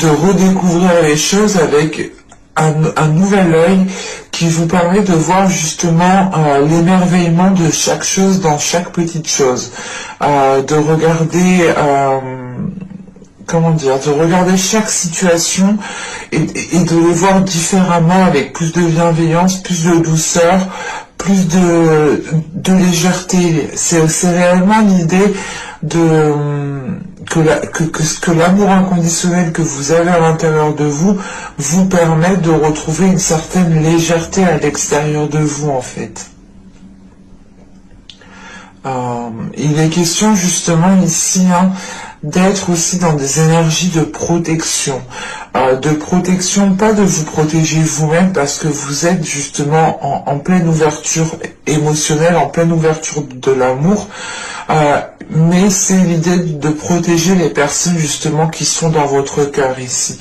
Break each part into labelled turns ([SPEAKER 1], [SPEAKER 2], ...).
[SPEAKER 1] de redécouvrir les choses avec un nouvel œil qui vous permet de voir justement l'émerveillement de chaque chose dans chaque petite chose, de regarder comment dire, de regarder chaque situation et de les voir différemment avec plus de bienveillance, plus de douceur, plus de légèreté. C'est réellement l'idée que l'amour inconditionnel que vous avez à l'intérieur de vous permet de retrouver une certaine légèreté à l'extérieur de vous en fait. Il est question justement ici d'être aussi dans des énergies de protection, pas de vous protéger vous-même parce que vous êtes justement en pleine ouverture émotionnelle, en pleine ouverture de l'amour, mais c'est l'idée de protéger les personnes justement qui sont dans votre cœur ici,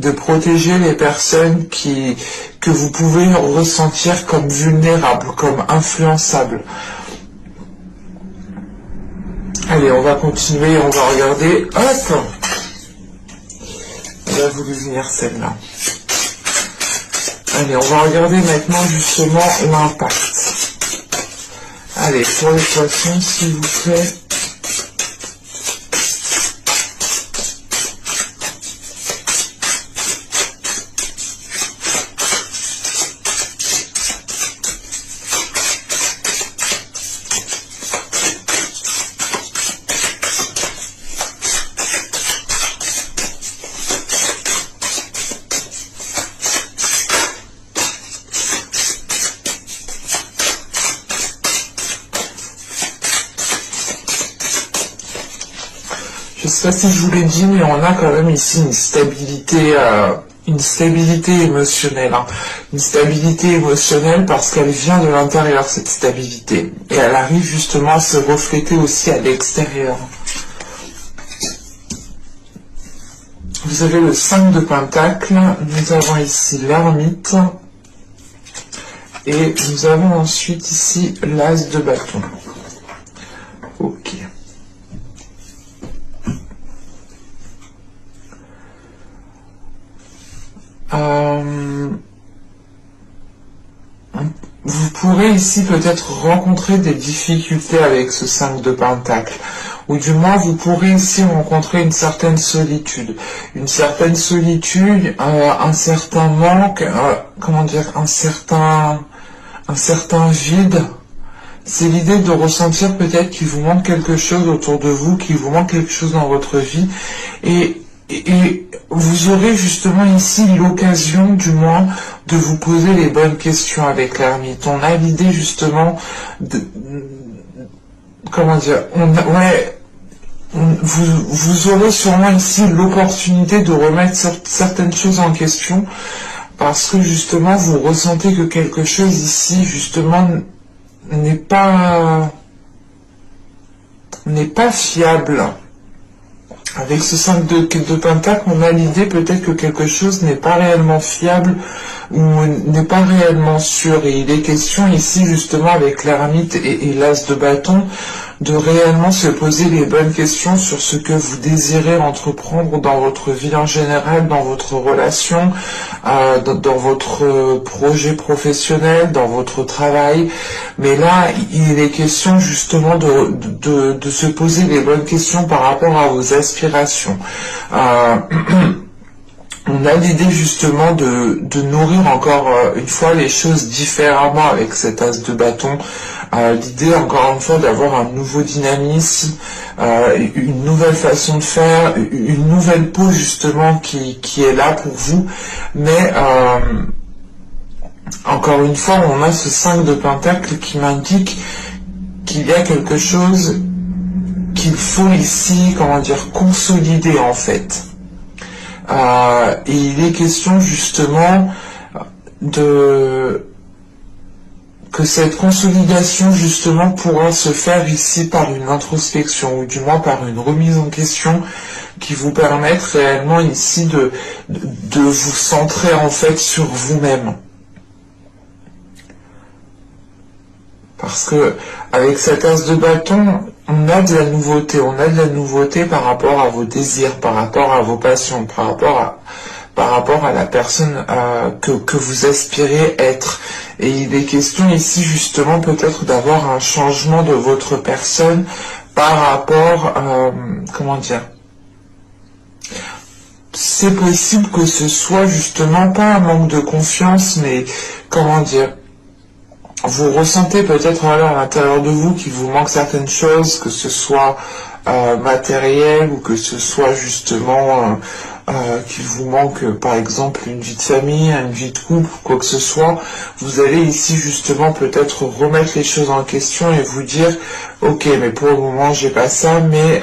[SPEAKER 1] de protéger les personnes que vous pouvez ressentir comme vulnérables, comme influençables. Allez, on va continuer, on va regarder. Hop, elle a voulu venir celle-là. Allez, on va regarder maintenant justement l'impact. Allez, pour les poissons, s'il vous plaît. Je sais pas si je vous l'ai dit, mais on a quand même ici une stabilité émotionnelle. Une stabilité émotionnelle parce qu'elle vient de l'intérieur, cette stabilité. Et elle arrive justement à se refléter aussi à l'extérieur. Vous avez le 5 de Pentacles, nous avons ici l'ermite, et nous avons ensuite ici l'As de bâton. Ok. Vous pourrez ici peut-être rencontrer des difficultés avec ce 5 de Pentacle, ou du moins vous pourrez ici rencontrer une certaine solitude, un certain manque, comment dire, un certain vide. C'est l'idée de ressentir peut-être qu'il vous manque quelque chose autour de vous, qu'il vous manque quelque chose dans votre vie, et vous aurez justement ici l'occasion, du moins, de vous poser les bonnes questions avec l'ermite. On a l'idée justement de... Comment dire, vous aurez sûrement ici l'opportunité de remettre certaines choses en question parce que justement vous ressentez que quelque chose ici justement n'est pas fiable. Avec ce 5 de Pentacle, on a l'idée peut-être que quelque chose n'est pas réellement fiable ou n'est pas réellement sûr. Et il est question ici justement avec l'ermite et l'As de bâton de réellement se poser les bonnes questions sur ce que vous désirez entreprendre dans votre vie en général, dans votre relation, dans votre projet professionnel, dans votre travail. Mais là, il est question justement de se poser les bonnes questions par rapport à vos aspirations. On a l'idée justement de nourrir encore une fois les choses différemment avec cet As de bâton. L'idée encore une fois d'avoir un nouveau dynamisme, une nouvelle façon de faire, une nouvelle peau justement qui est là pour vous. Mais encore une fois, on a ce 5 de Pentacle qui m'indique qu'il y a quelque chose qu'il faut ici, comment dire, consolider en fait. Et il est question justement que cette consolidation justement pourra se faire ici par une introspection ou du moins par une remise en question qui vous permette réellement ici de vous centrer en fait sur vous-même. Parce que avec cet As de bâton, on a de la nouveauté par rapport à vos désirs, par rapport à vos passions, par rapport à la personne que vous aspirez être. Et il est question ici justement peut-être d'avoir un changement de votre personne par rapport, comment dire, c'est possible que ce soit justement pas un manque de confiance, mais comment dire, vous ressentez peut-être voilà, à l'intérieur de vous qu'il vous manque certaines choses, que ce soit matériel ou que ce soit justement qu'il vous manque par exemple une vie de famille, une vie de couple, quoi que ce soit. Vous allez ici justement peut-être remettre les choses en question et vous dire ok, mais pour le moment j'ai pas ça, mais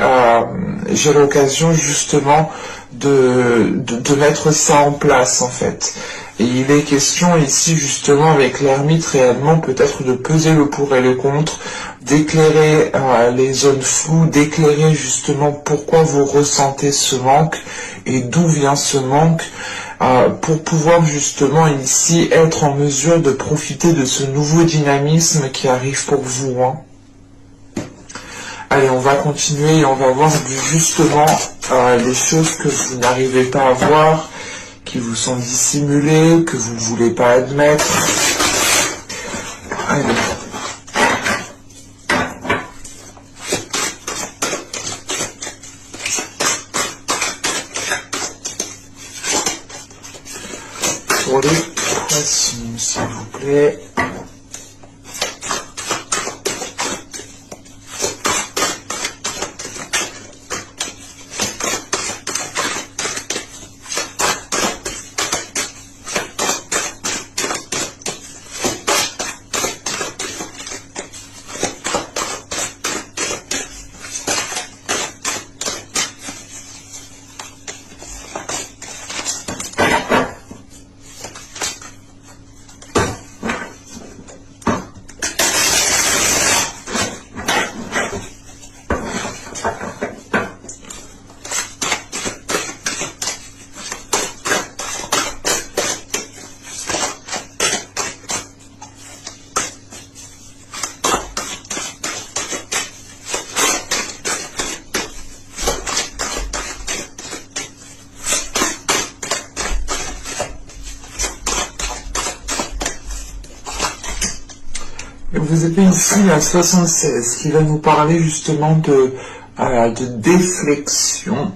[SPEAKER 1] j'ai l'occasion justement de mettre ça en place en fait. Et il est question ici justement avec l'ermite réellement peut-être de peser le pour et le contre, d'éclairer les zones floues, d'éclairer justement pourquoi vous ressentez ce manque et d'où vient ce manque, pour pouvoir justement ici être en mesure de profiter de ce nouveau dynamisme qui arrive pour vous. Hein. Allez, on va continuer et on va voir justement les choses que vous n'arrivez pas à voir, qui vous sont dissimulées, que vous ne voulez pas admettre. Allez. Pour les poissons, s'il vous plaît. Vous avez ici la 76 qui va nous parler justement de déflexion.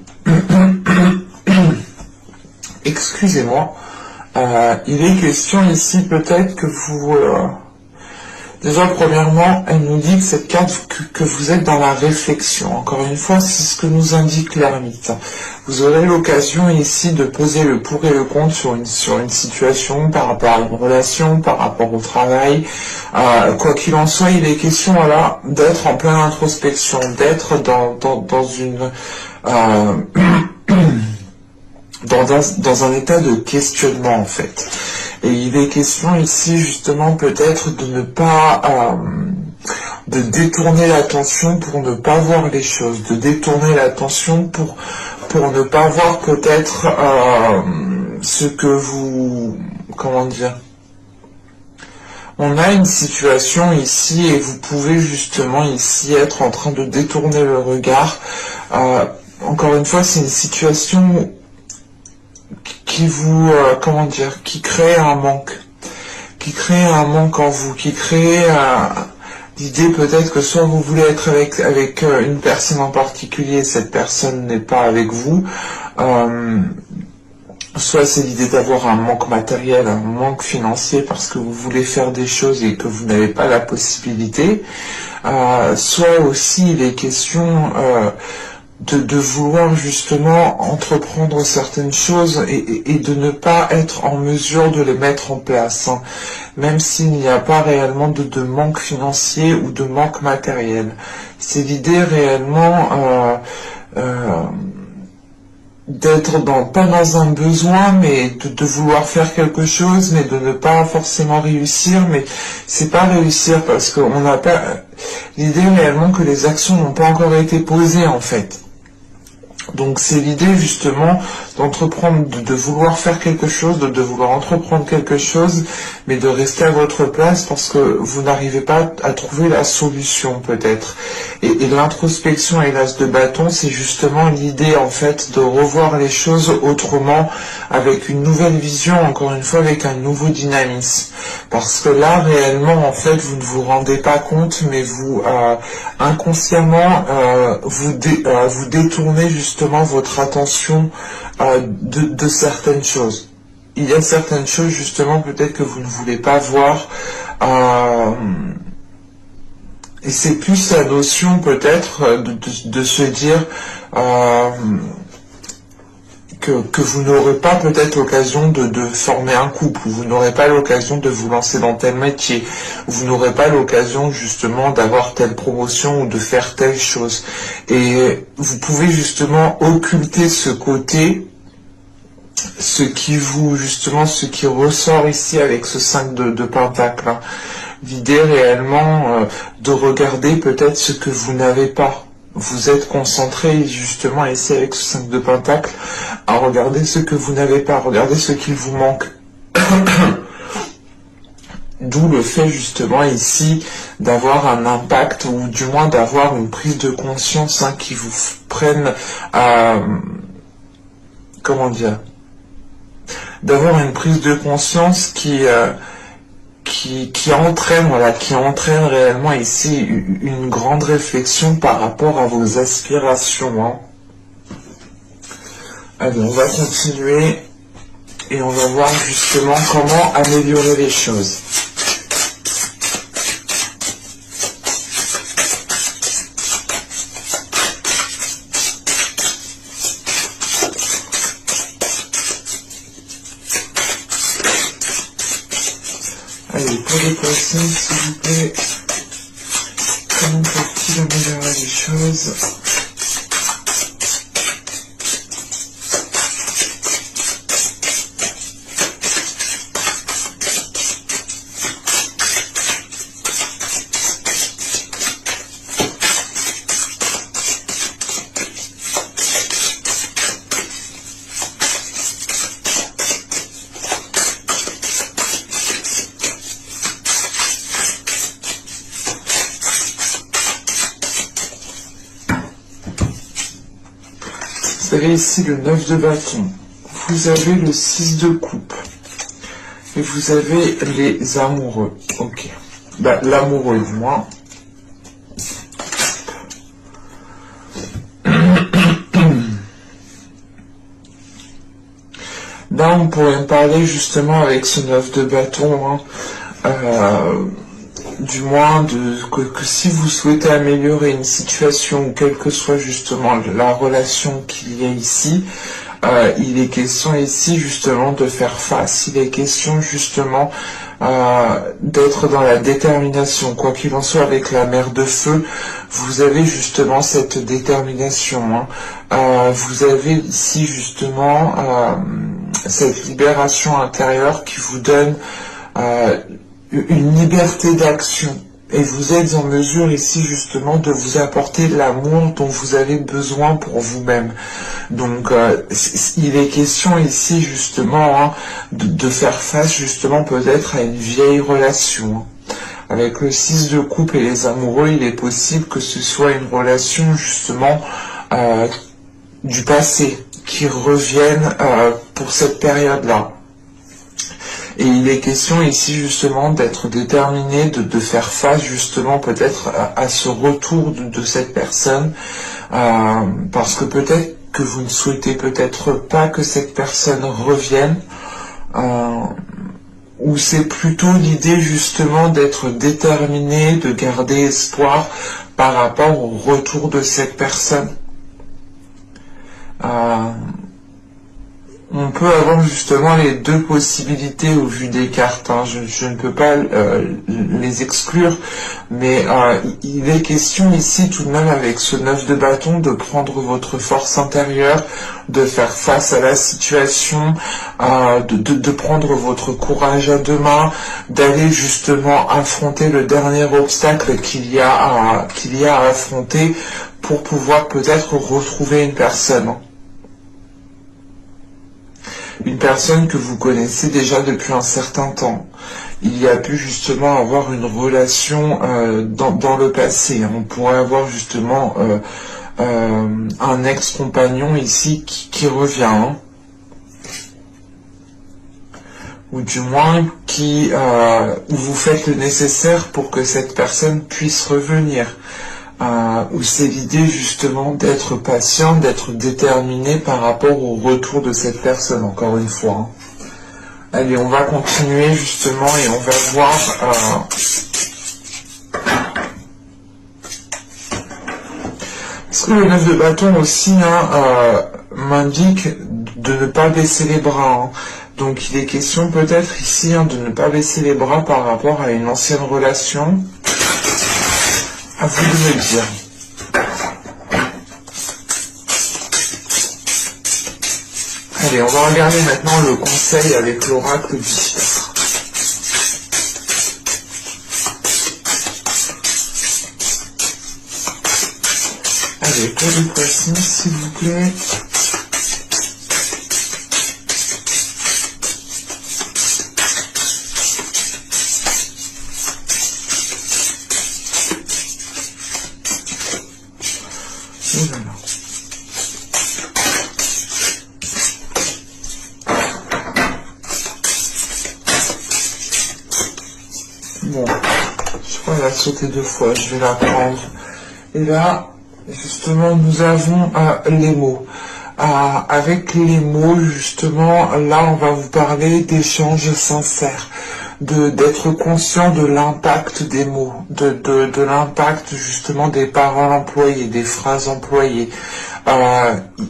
[SPEAKER 1] Excusez-moi. Il est question ici peut-être que vous... déjà, premièrement, elle nous dit que cette carte, que vous êtes dans la réflexion. Encore une fois, c'est ce que nous indique l'ermite. Vous aurez l'occasion ici de poser le pour et le contre sur une situation, par rapport à une relation, par rapport au travail. Quoi qu'il en soit, il est question voilà, d'être en pleine introspection, d'être dans une... dans un état de questionnement en fait. Et il est question ici justement peut-être de ne pas de détourner l'attention pour ne pas voir les choses, de détourner l'attention pour ne pas voir peut-être ce que vous, comment dire, on a une situation ici et vous pouvez justement ici être en train de détourner le regard. Encore une fois, c'est une situation qui vous, comment dire, qui crée un manque en vous, qui crée l'idée peut-être que soit vous voulez être avec une personne en particulier, cette personne n'est pas avec vous, soit c'est l'idée d'avoir un manque matériel, un manque financier parce que vous voulez faire des choses et que vous n'avez pas la possibilité, soit aussi il est question de vouloir justement entreprendre certaines choses et de ne pas être en mesure de les mettre en place, hein, même s'il n'y a pas réellement de manque financier ou de manque matériel. C'est l'idée réellement d'être pas dans un besoin, mais de vouloir faire quelque chose, mais de ne pas forcément réussir, mais c'est pas réussir parce qu'on n'a pas l'idée réellement que les actions n'ont pas encore été posées en fait. Donc c'est l'idée justement d'entreprendre, de vouloir faire quelque chose, de vouloir entreprendre quelque chose, mais de rester à votre place parce que vous n'arrivez pas à trouver la solution peut-être. Et l'introspection et l'as de bâton, c'est justement l'idée en fait de revoir les choses autrement, avec une nouvelle vision, encore une fois avec un nouveau dynamisme. Parce que là réellement en fait vous ne vous rendez pas compte, mais vous inconsciemment vous détournez justement votre attention de certaines choses. Il y a certaines choses justement peut-être que vous ne voulez pas voir, et c'est plus la notion peut-être de se dire que vous n'aurez pas peut-être l'occasion de former un couple, vous n'aurez pas l'occasion de vous lancer dans tel métier, vous n'aurez pas l'occasion justement d'avoir telle promotion ou de faire telle chose. Et vous pouvez justement occulter ce côté, ce qui ressort ici avec ce 5 de Pentacle. Hein. L'idée réellement de regarder peut-être ce que vous n'avez pas. Vous êtes concentré justement ici avec ce 5 de Pentacle à regarder ce que vous n'avez pas, regarder ce qu'il vous manque. D'où le fait justement ici d'avoir un impact ou du moins d'avoir une prise de conscience qui vous prenne comment dire, d'avoir une prise de conscience qui entraîne réellement ici une grande réflexion par rapport à vos aspirations. Hein. Allez, on va continuer et on va voir justement comment améliorer les choses. Allez, pour les poissons, s'il vous plaît, comment peut-il améliorer les choses? Vous avez ici le 9 de bâton, vous avez le 6 de coupe, et vous avez les amoureux. Ok. Bah, l'amoureux du moins. Là, on pourrait me parler justement avec ce 9 de bâton, hein, du moins que si vous souhaitez améliorer une situation ou quelle que soit justement la relation qu'il y a ici, il est question ici justement de faire face, il est question justement d'être dans la détermination, quoi qu'il en soit avec la mer de feu, vous avez justement cette détermination, hein. Vous avez ici justement cette libération intérieure qui vous donne une liberté d'action, et vous êtes en mesure ici justement de vous apporter l'amour dont vous avez besoin pour vous-même. Donc il est question ici justement, hein, de faire face justement peut-être à une vieille relation. Avec le 6 de coupe et les amoureux, il est possible que ce soit une relation justement du passé qui revienne pour cette période-là. Et il est question ici justement d'être déterminé, de faire face justement peut-être à ce retour de cette personne, parce que peut-être que vous ne souhaitez peut-être pas que cette personne revienne, ou c'est plutôt l'idée justement d'être déterminé, de garder espoir par rapport au retour de cette personne. On peut avoir justement les deux possibilités au vu des cartes, hein. Je ne peux pas les exclure, mais il est question ici tout de même avec ce 9 de bâton de prendre votre force intérieure, de faire face à la situation, de prendre votre courage à deux mains, d'aller justement affronter le dernier obstacle qu'il y a à affronter pour pouvoir peut-être retrouver une personne. une personne que vous connaissez déjà depuis un certain temps. Il y a pu justement avoir une relation dans le passé. On pourrait avoir justement un ex-compagnon ici qui revient, hein. Ou du moins où vous faites le nécessaire pour que cette personne puisse revenir. Où c'est l'idée justement d'être patient, d'être déterminé par rapport au retour de cette personne, encore une fois, hein. Allez, on va continuer justement et on va voir parce que le 9 de bâton aussi, hein, m'indique de ne pas baisser les bras, hein. Donc il est question peut-être ici, hein, de ne pas baisser les bras par rapport à une ancienne relation. À vous de me dire. Allez, on va regarder maintenant le conseil avec l'oracle du titre. Allez, pour les poissons, s'il vous plaît. Oh là là. Bon, je crois qu'elle a sauté 2 fois, je vais la prendre. Et là, justement, nous avons les mots. Avec les mots, justement, là, on va vous parler d'échanges sincères, d'être conscient de l'impact des mots, de l'impact, justement, des paroles employées, des phrases employées.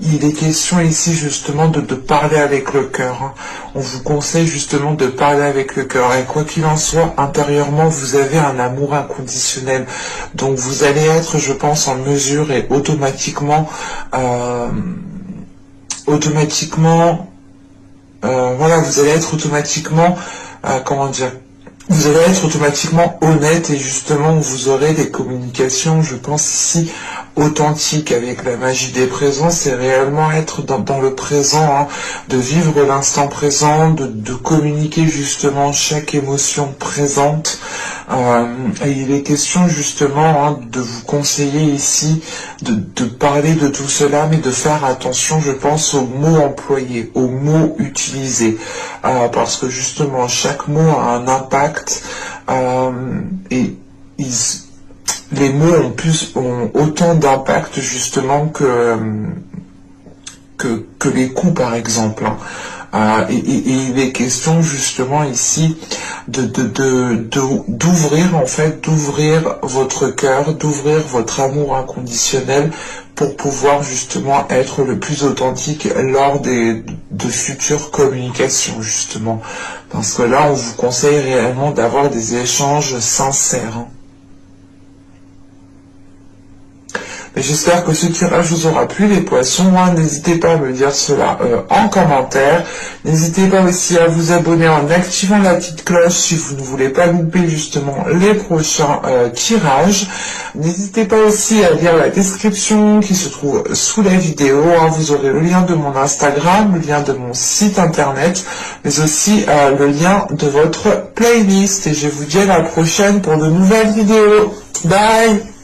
[SPEAKER 1] Il est question ici justement de parler avec le cœur, hein. On vous conseille justement de parler avec le cœur. Et quoi qu'il en soit, intérieurement, vous avez un amour inconditionnel. Donc vous allez être, je pense, en mesure et automatiquement, voilà, vous allez être automatiquement, comment dire, vous allez être automatiquement honnête et justement vous aurez des communications, je pense ici, authentiques avec la magie des présents. C'est réellement être dans le présent, hein, de vivre l'instant présent, de communiquer justement chaque émotion présente. Et il est question justement, hein, de vous conseiller ici, de parler de tout cela, mais de faire attention, je pense, aux mots employés, aux mots utilisés, parce que justement chaque mot a un impact, et les mots ont autant d'impact justement que les coups, par exemple, hein. Et il est question justement ici d'ouvrir, en fait, d'ouvrir votre cœur, d'ouvrir votre amour inconditionnel pour pouvoir justement être le plus authentique lors de futures communications, justement. Parce que là, on vous conseille réellement d'avoir des échanges sincères, hein. J'espère que ce tirage vous aura plu, les poissons, hein. N'hésitez pas à me dire cela en commentaire. N'hésitez pas aussi à vous abonner en activant la petite cloche si vous ne voulez pas louper justement les prochains tirages. N'hésitez pas aussi à lire la description qui se trouve sous la vidéo, hein. Vous aurez le lien de mon Instagram, le lien de mon site internet, mais aussi le lien de votre playlist. Et je vous dis à la prochaine pour de nouvelles vidéos. Bye!